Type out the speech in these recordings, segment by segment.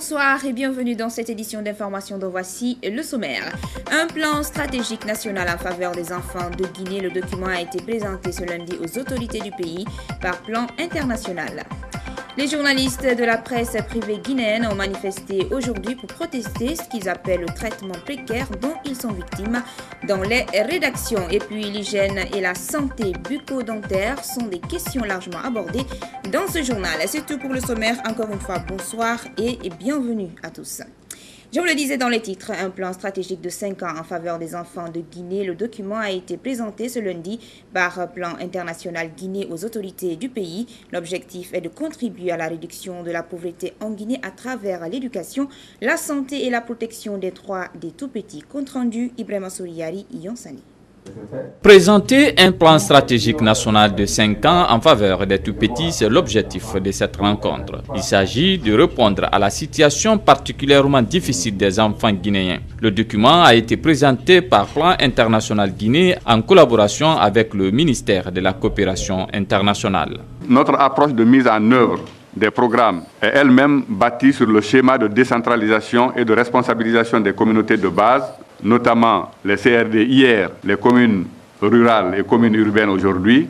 Bonsoir et bienvenue dans cette édition d'information dont voici le sommaire. Un plan stratégique national en faveur des enfants de Guinée. Le document a été présenté ce lundi aux autorités du pays par Plan International. Les journalistes de la presse privée guinéenne ont manifesté aujourd'hui pour protester ce qu'ils appellent le traitement précaire dont ils sont victimes dans les rédactions. Et puis l'hygiène et la santé bucco-dentaire sont des questions largement abordées dans ce journal. C'est tout pour le sommaire. Encore une fois, bonsoir et bienvenue à tous. Je vous le disais dans les titres, un plan stratégique de 5 ans en faveur des enfants de Guinée. Le document a été présenté ce lundi par Plan International Guinée aux autorités du pays. L'objectif est de contribuer à la réduction de la pauvreté en Guinée à travers l'éducation, la santé et la protection des droits des tout-petits. Compte rendu, Ibrahima Souriari, Yonsani. Présenter un plan stratégique national de 5 ans en faveur des tout-petits, c'est l'objectif de cette rencontre. Il s'agit de répondre à la situation particulièrement difficile des enfants guinéens. Le document a été présenté par Plan International Guinée en collaboration avec le ministère de la Coopération internationale. Notre approche de mise en œuvre des programmes est elle-même bâtie sur le schéma de décentralisation et de responsabilisation des communautés de base, notamment les CRD hier, les communes rurales et communes urbaines aujourd'hui,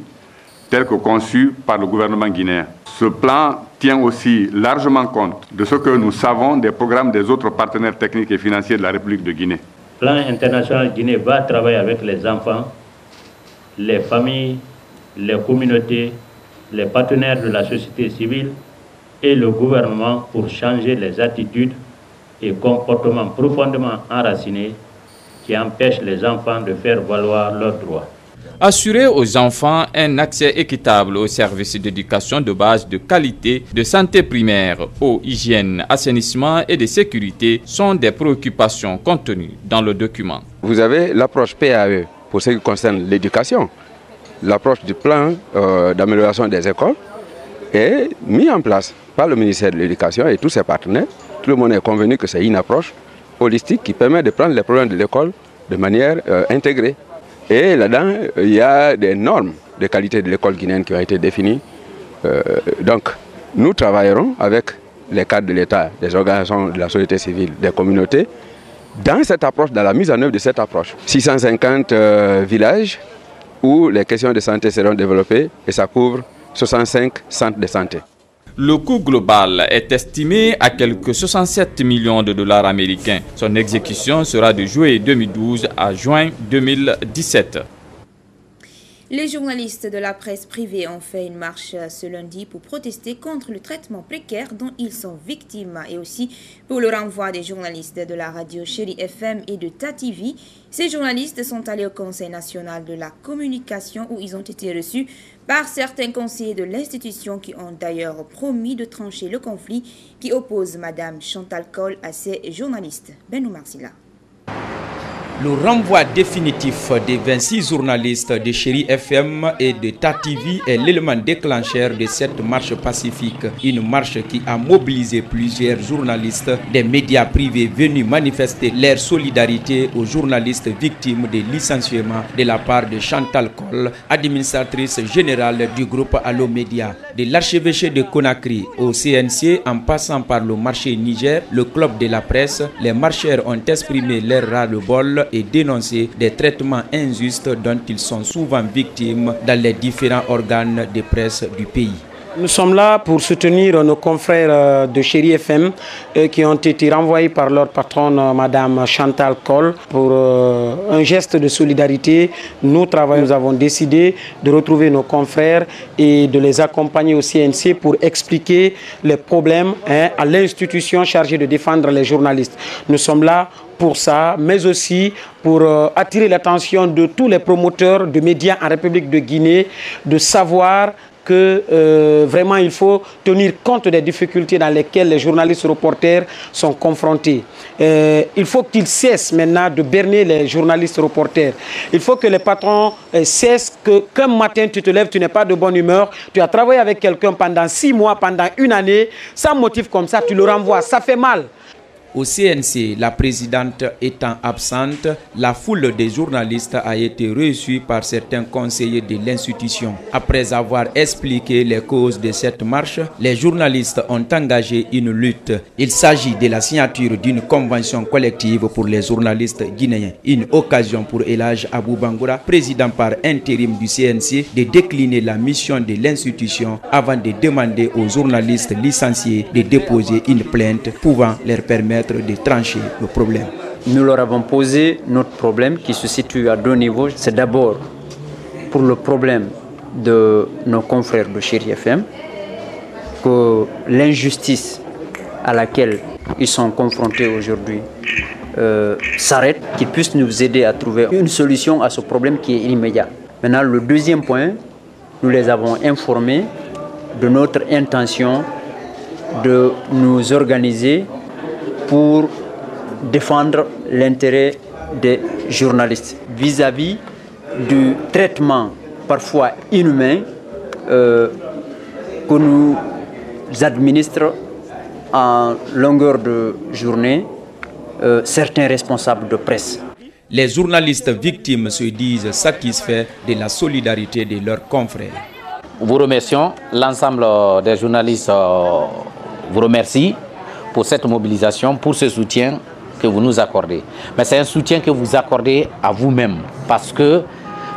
telles que conçues par le gouvernement guinéen. Ce plan tient aussi largement compte de ce que nous savons des programmes des autres partenaires techniques et financiers de la République de Guinée. Le Plan International Guinée va travailler avec les enfants, les familles, les communautés, les partenaires de la société civile et le gouvernement pour changer les attitudes et comportements profondément enracinés qui empêchent les enfants de faire valoir leurs droits. Assurer aux enfants un accès équitable aux services d'éducation de base de qualité, de santé primaire, eau, hygiène, assainissement et de sécurité sont des préoccupations contenues dans le document. Vous avez l'approche PAE pour ce qui concerne l'éducation. L'approche du plan d'amélioration des écoles est mise en place par le ministère de l'Éducation et tous ses partenaires. Tout le monde est convenu que c'est une approche holistique qui permet de prendre les problèmes de l'école de manière intégrée. Et là-dedans, il y a des normes de qualité de l'école guinéenne qui ont été définies. Donc, nous travaillerons avec les cadres de l'État, des organisations de la société civile, des communautés, dans cette approche, dans la mise en œuvre de cette approche. 650 villages où les questions de santé seront développées et ça couvre 65 centres de santé. Le coût global est estimé à quelques 67 millions de dollars américains. Son exécution sera de juillet 2012 à juin 2017. Les journalistes de la presse privée ont fait une marche ce lundi pour protester contre le traitement précaire dont ils sont victimes et aussi pour le renvoi des journalistes de la radio Chéri FM et de TATV. Ces journalistes sont allés au Conseil national de la communication où ils ont été reçus par certains conseillers de l'institution qui ont d'ailleurs promis de trancher le conflit qui oppose Mme Chantal Cole à ces journalistes. Benou Marsila. Le renvoi définitif des 26 journalistes de Chéri FM et de TATV est l'élément déclencheur de cette marche pacifique. Une marche qui a mobilisé plusieurs journalistes des médias privés venus manifester leur solidarité aux journalistes victimes des licenciements de la part de Chantal Cole, administratrice générale du groupe Allo Média. De l'archevêché de Conakry au CNC en passant par le marché Niger, le club de la presse, les marcheurs ont exprimé leur ras-le-bol et dénoncer des traitements injustes dont ils sont souvent victimes dans les différents organes de presse du pays. Nous sommes là pour soutenir nos confrères de Chéri FM qui ont été renvoyés par leur patronne, Madame Chantal Cole, pour un geste de solidarité. Nous avons décidé de retrouver nos confrères et de les accompagner au CNC pour expliquer les problèmes à l'institution chargée de défendre les journalistes. Nous sommes là pour ça, mais aussi pour attirer l'attention de tous les promoteurs de médias en République de Guinée, de savoir que vraiment il faut tenir compte des difficultés dans lesquelles les journalistes reporters sont confrontés. Il faut qu'ils cessent maintenant de berner les journalistes reporters. Il faut que les patrons cessent qu'un matin tu te lèves, tu n'es pas de bonne humeur, tu as travaillé avec quelqu'un pendant 6 mois, pendant une année, sans motif comme ça, tu le renvoies. Ça fait mal. Au CNC, la présidente étant absente, la foule des journalistes a été reçue par certains conseillers de l'institution. Après avoir expliqué les causes de cette marche, les journalistes ont engagé une lutte. Il s'agit de la signature d'une convention collective pour les journalistes guinéens. Une occasion pour El Hadj Abou Bangoura, président par intérim du CNC, de décliner la mission de l'institution avant de demander aux journalistes licenciés de déposer une plainte pouvant leur permettre de trancher le problème. Nous leur avons posé notre problème qui se situe à deux niveaux. C'est d'abord pour le problème de nos confrères de Chérie FM, que l'injustice à laquelle ils sont confrontés aujourd'hui s'arrête, qu'ils puissent nous aider à trouver une solution à ce problème qui est immédiat. Maintenant, le deuxième point, nous les avons informés de notre intention de nous organiser pour défendre l'intérêt des journalistes vis-à-vis du traitement parfois inhumain que nous administrent en longueur de journée certains responsables de presse. Les journalistes victimes se disent satisfaits de la solidarité de leurs confrères. Vous remercions, l'ensemble des journalistes vous remercie pour cette mobilisation, pour ce soutien que vous nous accordez. Mais c'est un soutien que vous accordez à vous-même, parce que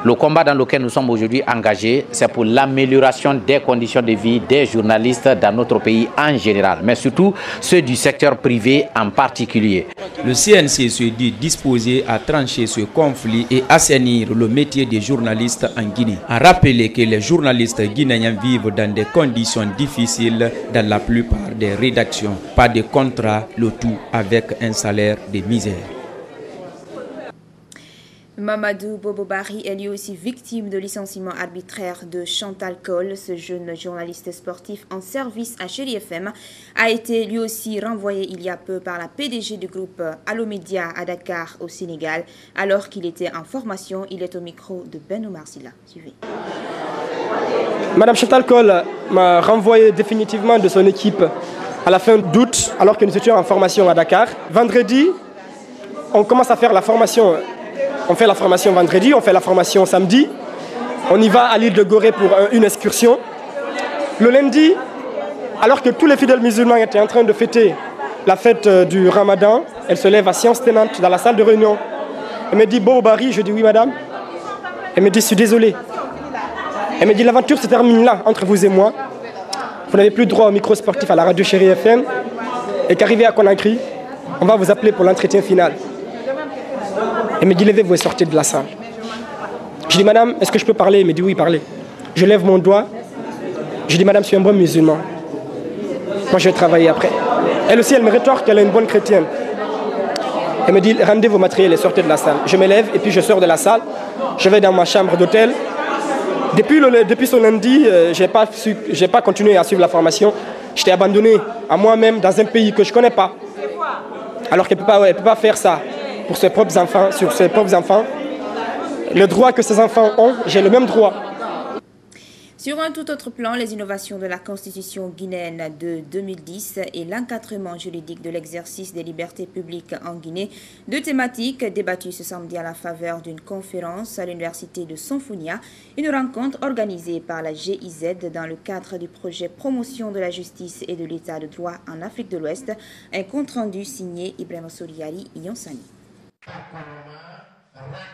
le combat dans lequel nous sommes aujourd'hui engagés, c'est pour l'amélioration des conditions de vie des journalistes dans notre pays en général, mais surtout ceux du secteur privé en particulier. Le CNC se dit disposé à trancher ce conflit et assainir le métier des journalistes en Guinée. À rappeler que les journalistes guinéens vivent dans des conditions difficiles dans la plupart des rédactions. Pas de contrat, le tout avec un salaire de misère. Mamadou Bobo Barry est lui aussi victime de licenciement arbitraire de Chantal Cole. Ce jeune journaliste sportif en service à Chérie FM a été lui aussi renvoyé il y a peu par la PDG du groupe Allo Média à Dakar au Sénégal. Alors qu'il était en formation, il est au micro de Ben Omar Silla. Suivez. Madame Chantal Cole m'a renvoyé définitivement de son équipe à la fin d'août alors que nous étions en formation à Dakar. Vendredi, on commence à faire la formation. On fait la formation vendredi, on fait la formation samedi. On y va à l'île de Gorée pour une excursion. Le lundi, alors que tous les fidèles musulmans étaient en train de fêter la fête du Ramadan, elle se lève à séance tenante dans la salle de réunion. Elle me dit « Bobo Barry », je dis « Oui madame ». Elle me dit « Je suis désolé ». Elle me dit « L'aventure se termine là, entre vous et moi. Vous n'avez plus droit au micro sportif à la radio Chérie FM. Et qu'arrivé à Conakry, on va vous appeler pour l'entretien final ». Elle me dit, levez-vous et sortez de la salle. Je dis, madame, est-ce que je peux parler? Elle me dit, oui, parlez. Je lève mon doigt. Je dis, madame, je suis un bon musulman. Moi, je vais travailler après. Elle aussi, elle me rétorque qu'elle est une bonne chrétienne. Elle me dit, rendez vos matériels et sortez de la salle. Je me lève et puis je sors de la salle. Je vais dans ma chambre d'hôtel. Depuis ce lundi, je n'ai pas continué à suivre la formation. J'étais abandonné à moi-même dans un pays que je ne connais pas. Alors qu'elle ne peut pas faire ça pour ses propres enfants, sur ses propres enfants. Le droit que ces enfants ont, j'ai le même droit. Sur un tout autre plan, les innovations de la Constitution guinéenne de 2010 et l'encadrement juridique de l'exercice des libertés publiques en Guinée, deux thématiques débattues ce samedi à la faveur d'une conférence à l'université de Sonfonia, une rencontre organisée par la GIZ dans le cadre du projet Promotion de la justice et de l'état de droit en Afrique de l'Ouest, un compte-rendu signé Ibrahima Soliari Yonsani.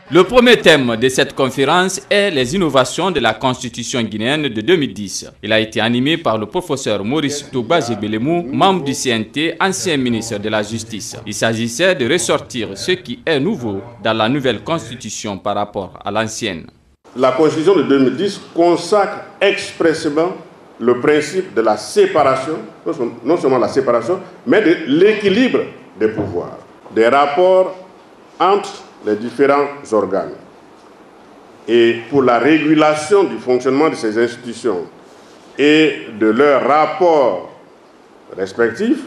Le premier thème de cette conférence est les innovations de la Constitution guinéenne de 2010. Il a été animé par le professeur Maurice Touba-Zébelemou, membre du CNT, ancien ministre de la Justice. Il s'agissait de ressortir ce qui est nouveau dans la nouvelle Constitution par rapport à l'ancienne. La Constitution de 2010 consacre expressément le principe de la séparation, non seulement la séparation, mais de l'équilibre des pouvoirs, des rapports entre les différents organes. Et pour la régulation du fonctionnement de ces institutions et de leurs rapports respectifs,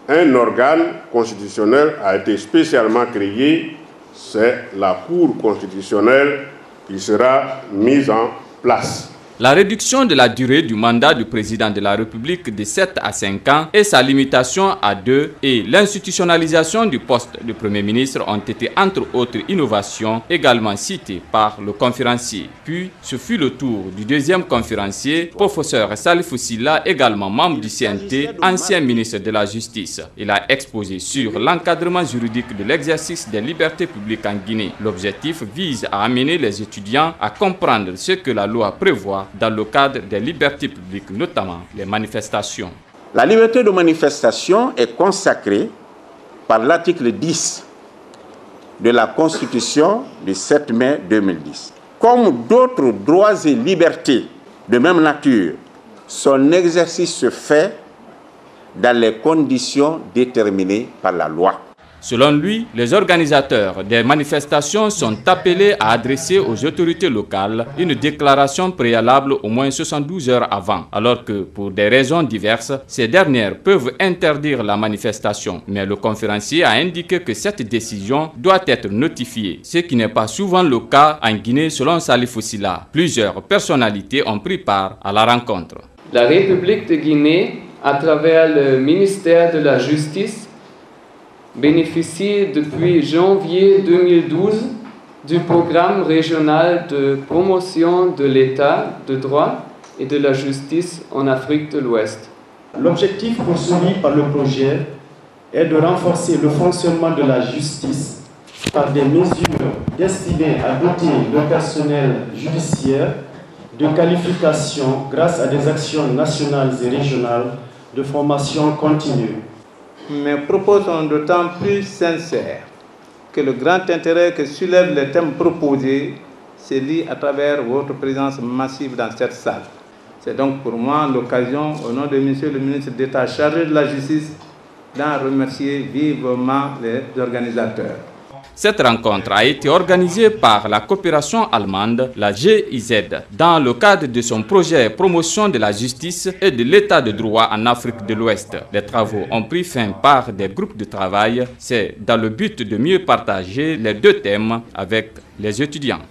un organe constitutionnel a été spécialement créé, c'est la Cour constitutionnelle qui sera mise en place. La réduction de la durée du mandat du président de la République de 7 à 5 ans et sa limitation à 2 et l'institutionnalisation du poste de Premier ministre ont été entre autres innovations également citées par le conférencier. Puis, ce fut le tour du deuxième conférencier, professeur Salifou Silla, également membre du CNT, ancien ministre de la Justice. Il a exposé sur l'encadrement juridique de l'exercice des libertés publiques en Guinée. L'objectif vise à amener les étudiants à comprendre ce que la loi prévoit dans le cadre des libertés publiques, notamment les manifestations. La liberté de manifestation est consacrée par l'article 10 de la Constitution du 7 mai 2010. Comme d'autres droits et libertés de même nature, son exercice se fait dans les conditions déterminées par la loi. Selon lui, les organisateurs des manifestations sont appelés à adresser aux autorités locales une déclaration préalable au moins 72 heures avant, alors que pour des raisons diverses, ces dernières peuvent interdire la manifestation. Mais le conférencier a indiqué que cette décision doit être notifiée, ce qui n'est pas souvent le cas en Guinée selon Salifou Silla. Plusieurs personnalités ont pris part à la rencontre. La République de Guinée, à travers le ministère de la Justice, bénéficie depuis janvier 2012 du programme régional de promotion de l'État de droit et de la justice en Afrique de l'Ouest. L'objectif poursuivi par le projet est de renforcer le fonctionnement de la justice par des mesures destinées à doter le personnel judiciaire de qualifications grâce à des actions nationales et régionales de formation continue. Mes propos sont d'autant plus sincères que le grand intérêt que soulèvent les thèmes proposés se lit à travers votre présence massive dans cette salle. C'est donc pour moi l'occasion, au nom de Monsieur le ministre d'État chargé de la Justice, d'en remercier vivement les organisateurs. Cette rencontre a été organisée par la coopération allemande, la GIZ, dans le cadre de son projet promotion de la justice et de l'état de droit en Afrique de l'Ouest. Les travaux ont pris fin par des groupes de travail. C'est dans le but de mieux partager les deux thèmes avec les étudiants.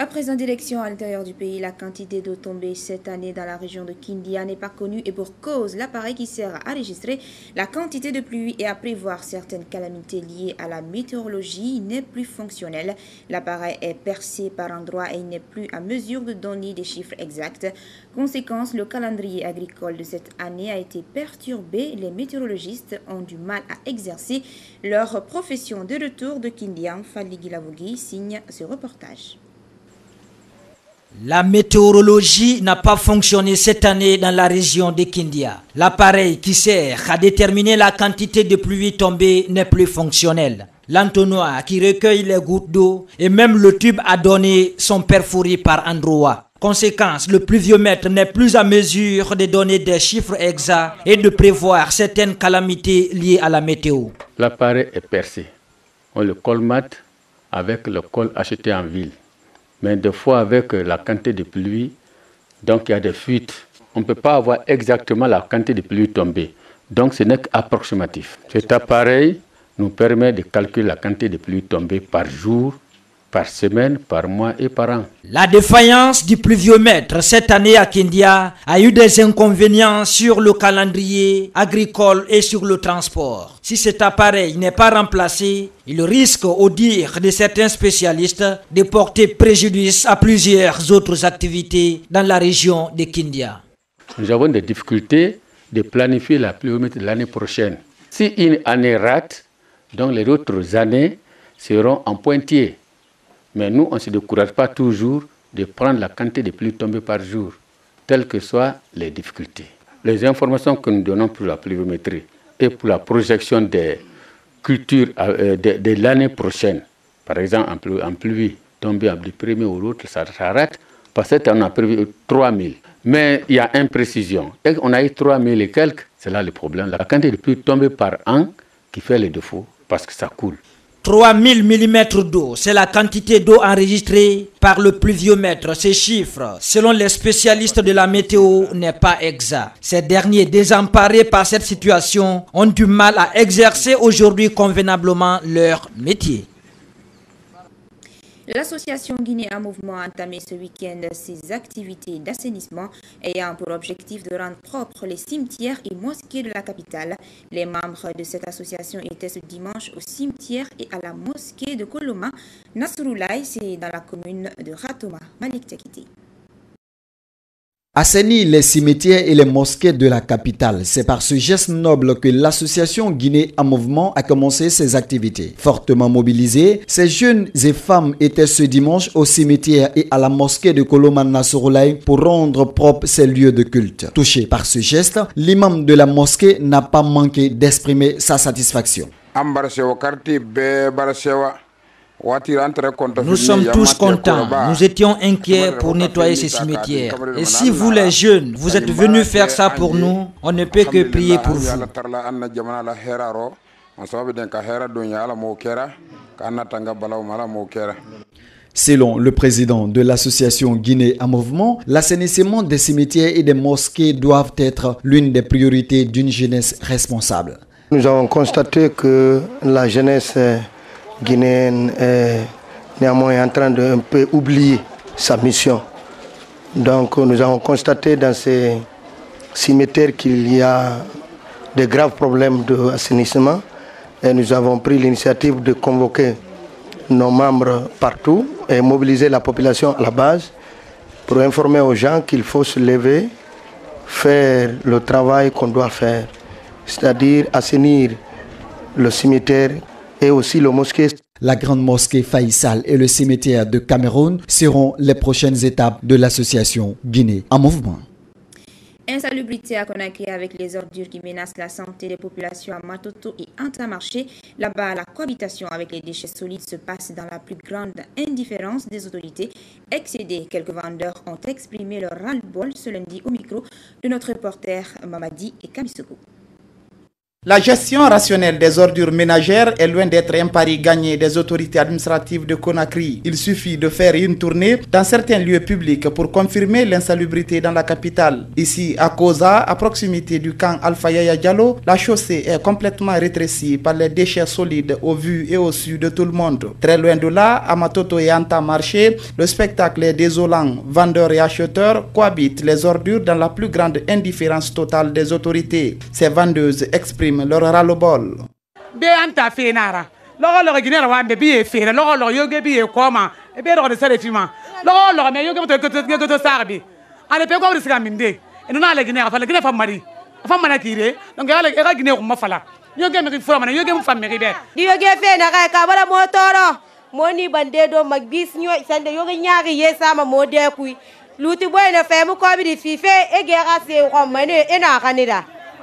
À présent, direction à l'intérieur du pays, la quantité d'eau tombée cette année dans la région de Kindia n'est pas connue et pour cause, l'appareil qui sert à enregistrer la quantité de pluie et à prévoir certaines calamités liées à la météorologie n'est plus fonctionnel. L'appareil est percé par endroits et il n'est plus à mesure de donner des chiffres exacts. Conséquence, le calendrier agricole de cette année a été perturbé. Les météorologistes ont du mal à exercer leur profession. De retour de Kindia, Fali Gilavogui signe ce reportage. La météorologie n'a pas fonctionné cette année dans la région de Kindia. L'appareil qui sert à déterminer la quantité de pluie tombée n'est plus fonctionnel. L'entonnoir qui recueille les gouttes d'eau et même le tube à donner sont perforés par endroits. Conséquence, le pluviomètre n'est plus à mesure de donner des chiffres exacts et de prévoir certaines calamités liées à la météo. L'appareil est percé. On le colmate avec le col acheté en ville. Mais des fois, avec la quantité de pluie, donc il y a des fuites. On ne peut pas avoir exactement la quantité de pluie tombée. Donc ce n'est qu'approximatif. Cet appareil nous permet de calculer la quantité de pluie tombée par jour, par semaine, par mois et par an. La défaillance du pluviomètre cette année à Kindia a eu des inconvénients sur le calendrier agricole et sur le transport. Si cet appareil n'est pas remplacé, il risque, au dire de certains spécialistes, de porter préjudice à plusieurs autres activités dans la région de Kindia. Nous avons des difficultés de planifier la pluviométrie de l'année prochaine. Si une année rate, donc les autres années seront en pointillé. Mais nous, on ne se décourage pas toujours de prendre la quantité de pluie tombée par jour, telles que soient les difficultés. Les informations que nous donnons pour la pluviométrie et pour la projection des cultures de l'année prochaine, par exemple en pluie tombée du premier ou l'autre, ça s'arrête, parce qu'on a prévu 3000. Mais il y a imprécision. Et on a eu 3000 et quelques, c'est là le problème. La quantité de pluie tombée par an qui fait le défaut, parce que ça coule. 3000 mm d'eau, c'est la quantité d'eau enregistrée par le pluviomètre. Ces chiffres, selon les spécialistes de la météo, n'est pas exact. Ces derniers, désemparés par cette situation, ont du mal à exercer aujourd'hui convenablement leur métier. L'association Guinée en Mouvement a entamé ce week-end ses activités d'assainissement ayant pour objectif de rendre propres les cimetières et mosquées de la capitale. Les membres de cette association étaient ce dimanche au cimetière et à la mosquée de Koloma. Nasrullah, c'est dans la commune de Ratoma. Malik Tekiti. Assainir les cimetières et les mosquées de la capitale, c'est par ce geste noble que l'association Guinée en Mouvement a commencé ses activités. Fortement mobilisés, ces jeunes et femmes étaient ce dimanche au cimetière et à la mosquée de Koloma Nasrullah pour rendre propres ces lieux de culte. Touché par ce geste, l'imam de la mosquée n'a pas manqué d'exprimer sa satisfaction. Nous sommes tous contents. Nous étions inquiets pour nettoyer ces cimetières. Et si vous les jeunes, vous êtes venus faire ça pour nous, on ne peut que prier pour vous. Selon le président de l'association Guinée en Mouvement, l'assainissement des cimetières et des mosquées doivent être l'une des priorités d'une jeunesse responsable. Nous avons constaté que la jeunesse guinéenne est néanmoins en train de un peu oublier sa mission. Donc nous avons constaté dans ces cimetières qu'il y a de graves problèmes d'assainissement et nous avons pris l'initiative de convoquer nos membres partout et mobiliser la population à la base pour informer aux gens qu'il faut se lever, faire le travail qu'on doit faire, c'est-à-dire assainir le cimetière et aussi le mosquée. La grande mosquée Faïsal et le cimetière de Cameroun seront les prochaines étapes de l'association Guinée en Mouvement. Insalubrité à Conakry avec les ordures qui menacent la santé des populations à Matoto et Antamarché. Là-bas, la cohabitation avec les déchets solides se passe dans la plus grande indifférence des autorités. Excédés, quelques vendeurs ont exprimé leur ras-le-bol ce lundi au micro de notre reporter Mamadi et Kamisoko. La gestion rationnelle des ordures ménagères est loin d'être un pari gagné des autorités administratives de Conakry. Il suffit de faire une tournée dans certains lieux publics pour confirmer l'insalubrité dans la capitale. Ici, à Koza, à proximité du camp Alpha Yaya Diallo, la chaussée est complètement rétrécie par les déchets solides au vu et au su de tout le monde. Très loin de là, à Matoto et Antamarché, le spectacle est désolant. Vendeurs et acheteurs cohabitent les ordures dans la plus grande indifférence totale des autorités. Ces vendeuses expriment leur ras-le-bol.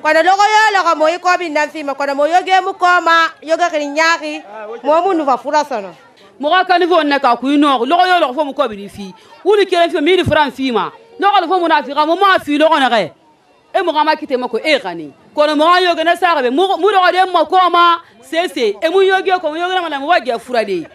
Quand logo yo logo moyi ko bi nan fima kono mo yoge mu koma yoga kini nyaaki mo mu nu fa fura sono mo ka ni vonna ka ku no logo yo logo fo mu ko bi fi wuri kelen fi mi ni fran fima logo fo mu na fi ga mo ma fi logo na ga e mo ma kite mako e gani kono mo yoge na sa ga mu logo de mo koma sese e mu yoge ko mo yoge na mo waje fura de.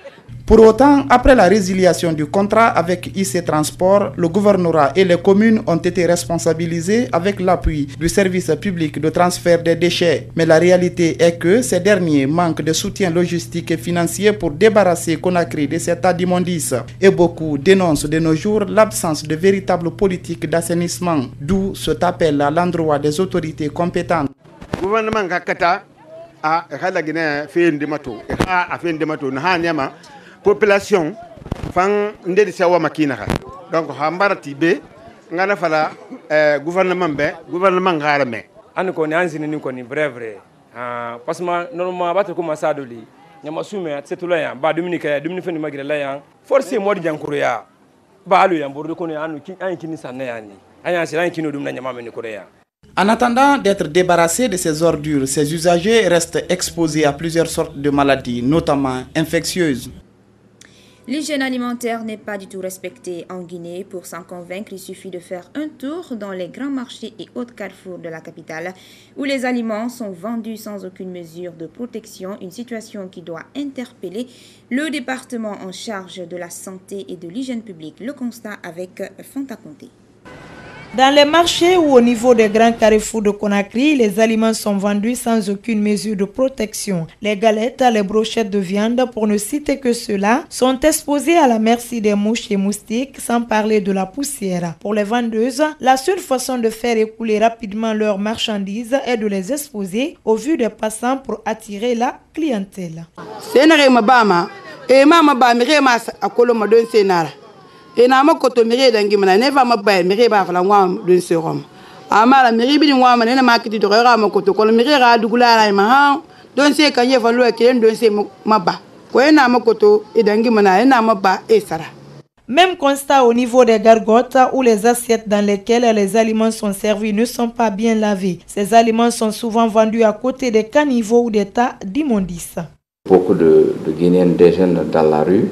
Pour autant, après la résiliation du contrat avec IC Transport, le gouvernorat et les communes ont été responsabilisés avec l'appui du service public de transfert des déchets. Mais la réalité est que ces derniers manquent de soutien logistique et financier pour débarrasser Conakry de cet état d'immondice. Et beaucoup dénoncent de nos jours l'absence de véritable politique d'assainissement, d'où cet appel à l'endroit des autorités compétentes. Gouvernement Kakata a fait population fan ndedi sawa makina donc hambarati be ngana fala gouvernement ngarame an ko ni anzini ni ko ni vrai parce que normalement ba to ko masado li nyama sume setula ya ba dominique fendi magire la ya forcé modi jankuru ya ba alu ya bordo ko ni anu an kini sanna yani anya sila kini dum na nyama men ko ya. En attendant d'être débarrassés de ces ordures, ces usagers restent exposés à plusieurs sortes de maladies, notamment infectieuses. L'hygiène alimentaire n'est pas du tout respectée en Guinée. Pour s'en convaincre, il suffit de faire un tour dans les grands marchés et autres carrefours de la capitale où les aliments sont vendus sans aucune mesure de protection, une situation qui doit interpeller le département en charge de la santé et de l'hygiène publique. Le constat avec Fanta Conté. Dans les marchés ou au niveau des grands carrefours de Conakry, les aliments sont vendus sans aucune mesure de protection. Les galettes, les brochettes de viande, pour ne citer que cela, sont exposées à la merci des mouches et moustiques, sans parler de la poussière. Pour les vendeuses, la seule façon de faire écouler rapidement leurs marchandises est de les exposer au vu des passants pour attirer la clientèle. Et na ma koto mire dangi mana ne va ma ba mire ba fala ngwa dun serom amala mire bi ngwa mana ne ma kiti to ra ma koto ko mire ra dugula ra ma ha don se kan ye fa lo ke don se ma ba ko na ma koto e dangi mana na ma ba e sara. Même constat au niveau des gargotes où les assiettes dans lesquelles les aliments sont servis ne sont pas bien lavés. Ces aliments sont souvent vendus à côté des caniveaux ou des tas d'immondices. Beaucoup de Guinéens déjeunent dans la rue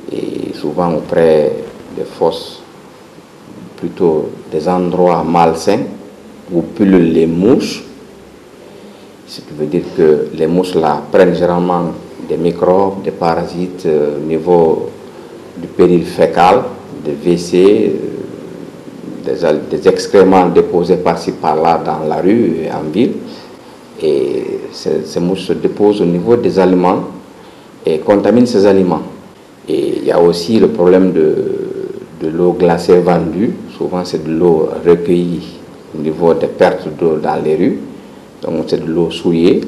et souvent auprès des fosses, plutôt des endroits malsains où pullulent les mouches. Ce qui veut dire que les mouches là prennent généralement des microbes, des parasites au niveau du péril fécal, des WC, des excréments déposés par-ci par-là dans la rue et en ville. Et ces mouches se déposent au niveau des aliments et contaminent ces aliments. Et il y a aussi le problème de l'eau glacée vendue. Souvent, c'est de l'eau recueillie au niveau des pertes d'eau dans les rues. Donc, c'est de l'eau souillée.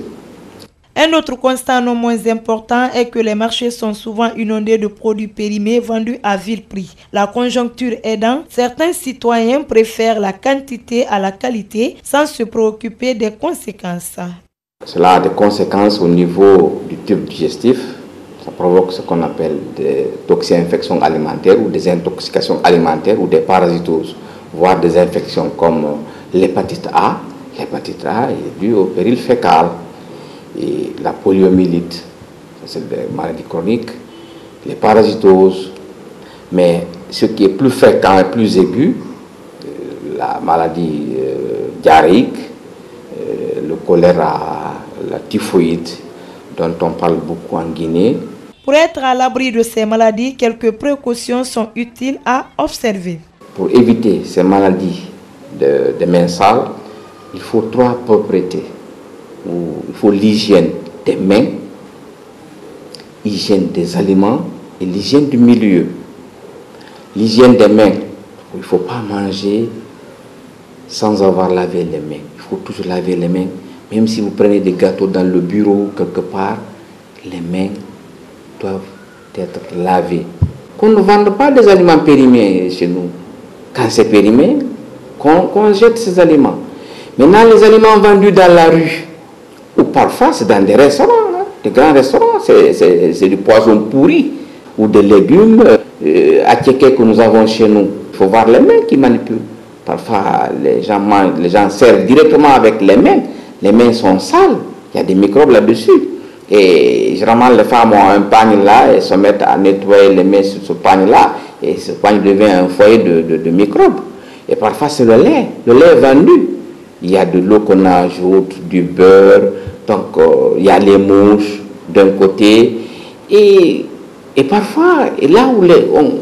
Un autre constat non moins important est que les marchés sont souvent inondés de produits périmés vendus à vil prix. La conjoncture aidant, certains citoyens préfèrent la quantité à la qualité sans se préoccuper des conséquences. Cela a des conséquences au niveau du tube digestif. Ça provoque ce qu'on appelle des toxi-infections alimentaires ou des intoxications alimentaires ou des parasitoses, voire des infections comme l'hépatite A. L'hépatite A est due au péril fécal. Et la poliomyélite, c'est des maladies chroniques, les parasitoses. Mais ce qui est plus fréquent et plus aigu, la maladie diarrhéique, le choléra, la typhoïde, dont on parle beaucoup en Guinée. Pour être à l'abri de ces maladies, quelques précautions sont utiles à observer. Pour éviter ces maladies de mains sales, il faut 3 propriétés. Il faut l'hygiène des mains, l'hygiène des aliments et l'hygiène du milieu. L'hygiène des mains, il ne faut pas manger sans avoir lavé les mains. Il faut toujours laver les mains. Même si vous prenez des gâteaux dans le bureau quelque part, les mains doivent être lavées. Qu'on ne vende pas des aliments périmés chez nous. Quand c'est périmé, qu'on jette ces aliments. Maintenant, les aliments vendus dans la rue, ou parfois c'est dans des restaurants, hein, des grands restaurants, c'est du poisson pourri ou des légumes attiéqués que nous avons chez nous. Il faut voir les mains qui manipulent. Parfois les gens servent directement avec les mains. Les mains sont sales, il y a des microbes là-dessus. Et généralement les femmes ont un pagne là et se mettent à nettoyer les mains sur ce pagne là. Et ce pagne devient un foyer de microbes. Et parfois c'est le lait vendu. Il y a de l'eau qu'on ajoute, du beurre, donc il y a les mouches d'un côté. Et parfois, là où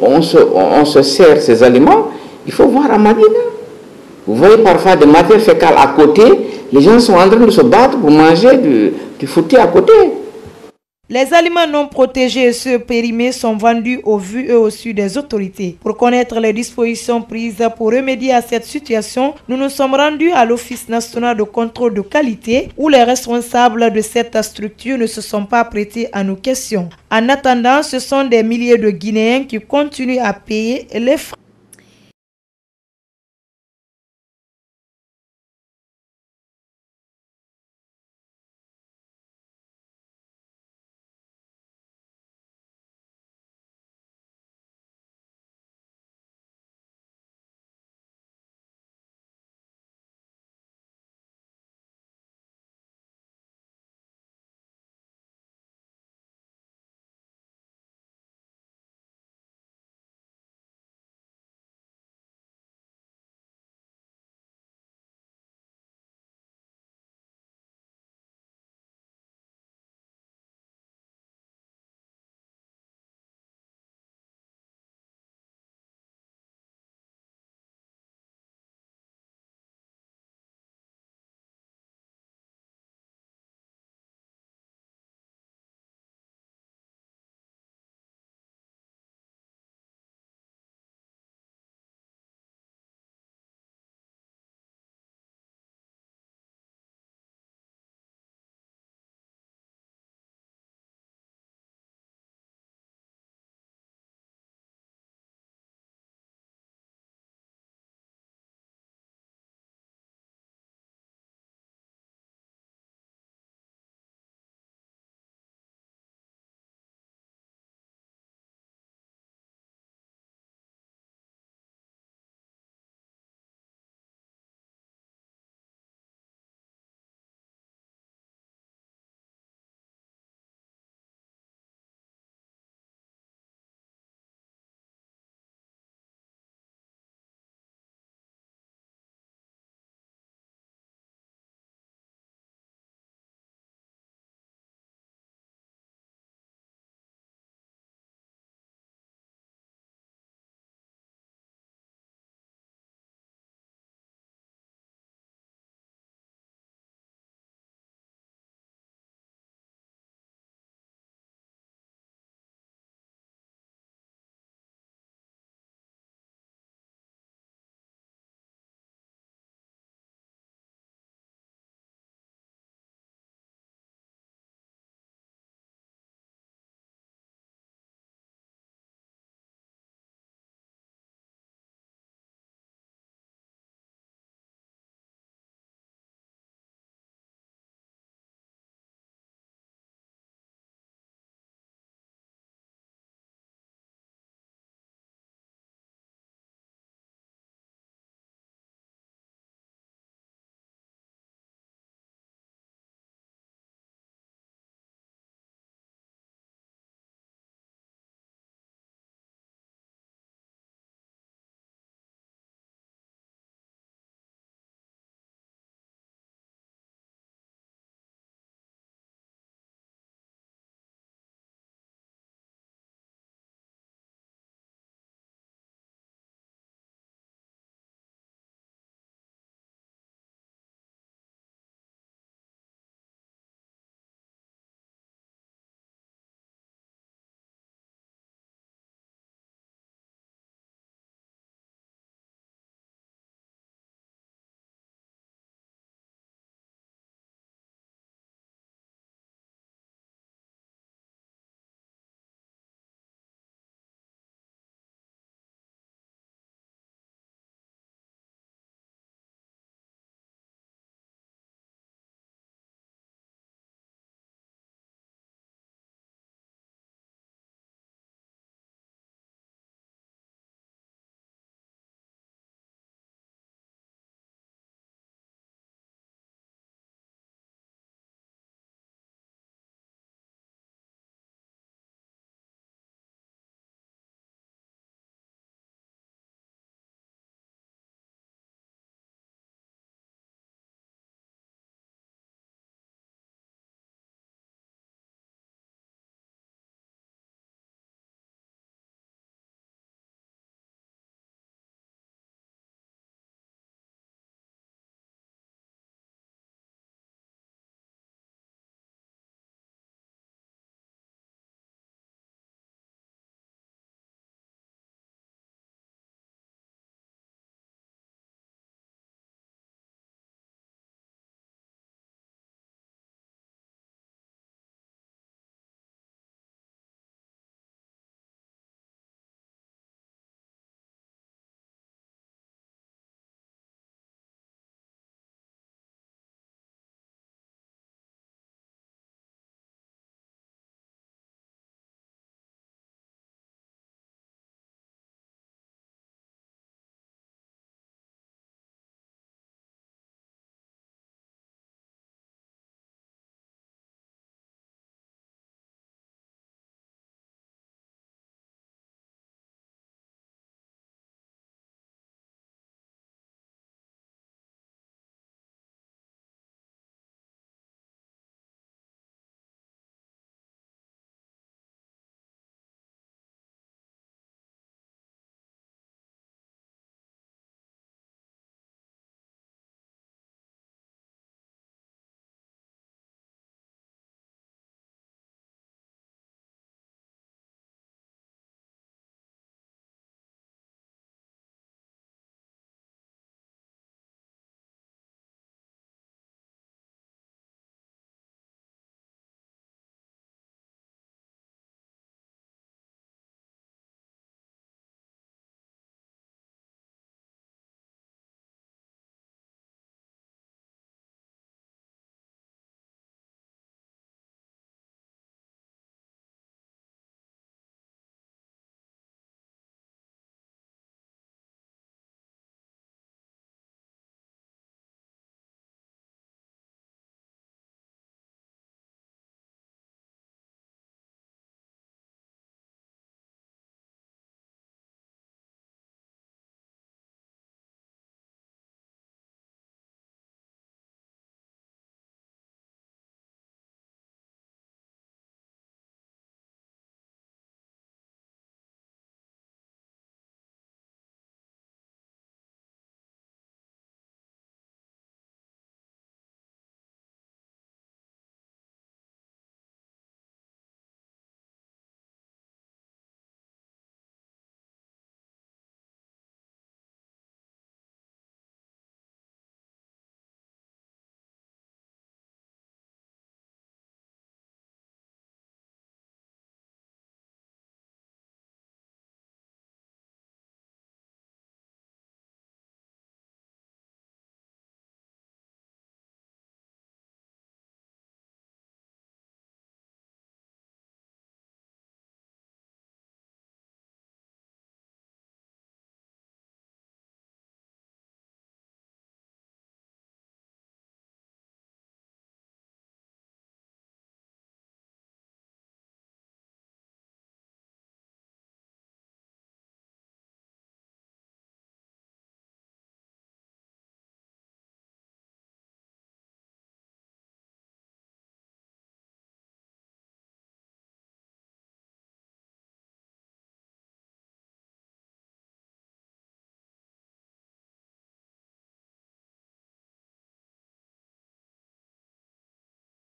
on se sert ces aliments, il faut voir à Madina. Vous voyez parfois des matières fécales à côté, les gens sont en train de se battre pour manger du foutu à côté. Les aliments non protégés et ceux périmés sont vendus au vu et au su des autorités. Pour connaître les dispositions prises pour remédier à cette situation, nous nous sommes rendus à l'Office national de contrôle de qualité où les responsables de cette structure ne se sont pas prêtés à nos questions. En attendant, ce sont des milliers de Guinéens qui continuent à payer les frais.